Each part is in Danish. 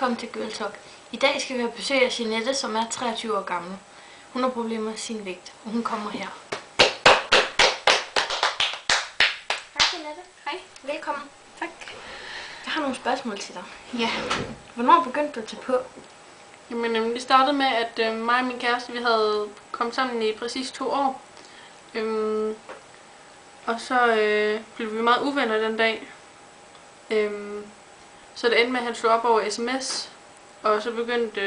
velkommen til Girl Talk. I dag skal vi have besøg af Jeanette, som er 23 år gammel. Hun har problemer med sin vægt, og hun kommer her. Hej Jeanette. Hej. Velkommen. Tak. Jeg har nogle spørgsmål til dig. Ja. Hvornår begyndte du at tage på? Jamen, det startede med, at mig og min kæreste, vi havde kommet sammen i præcis 2 år. Og så blev vi meget uvenner den dag. Så det endte med, at han slog op over sms. Og så begyndte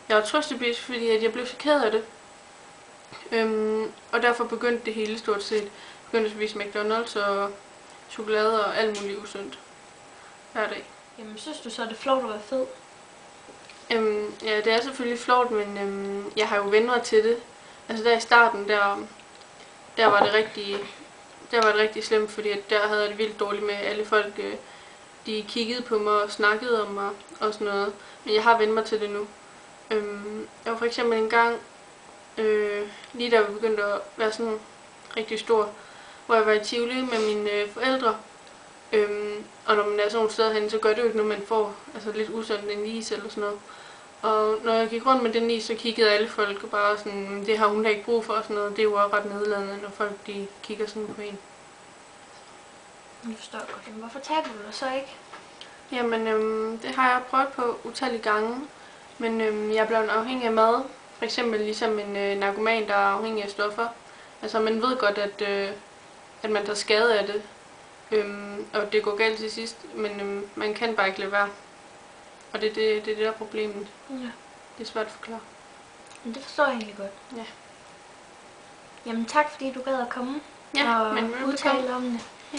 jeg at trøstebis, fordi at jeg blev så ked af det. Og derfor begyndte det hele stort set. Begyndte at spise McDonald's og chokolade og alt muligt usundt hver dag. Jamen, synes du så, at det er flot at være fed? Ja, det er selvfølgelig flot, men jeg har jo vendt mig til det. Altså der i starten, der var det rigtig slemt, fordi at der havde jeg det vildt dårligt med alle folk. De kiggede på mig og snakkede om mig og sådan noget. Men jeg har vendt mig til det nu. Jeg var for eksempel en gang, lige da jeg begyndte at være sådan rigtig stor, hvor jeg var i Tivoli med mine forældre. Og når man er sådan nogle steder henne, så gør det jo ikke noget, man får altså lidt usundt en is eller sådan noget. Og når jeg gik rundt med den is, så kiggede alle folk bare sådan, det har hun da ikke brug for og sådan noget. Det er jo også ret nedladende, når folk de kigger sådan på en. Jeg forstår godt. Jamen, hvorfor taber du dig så ikke? Jamen, det har jeg prøvet på utallige gange. Men jeg er blevet afhængig af mad. For eksempel ligesom en narkoman, der er afhængig af stoffer. Altså man ved godt, at man tager skade af det. Og det går galt til sidst, men man kan bare ikke lade være. Og det er det, der er problemet. Ja. Det er svært at forklare. Men det forstår jeg egentlig godt. Ja. Jamen tak, fordi du gad at komme Ja, og men udtale om det. Ja.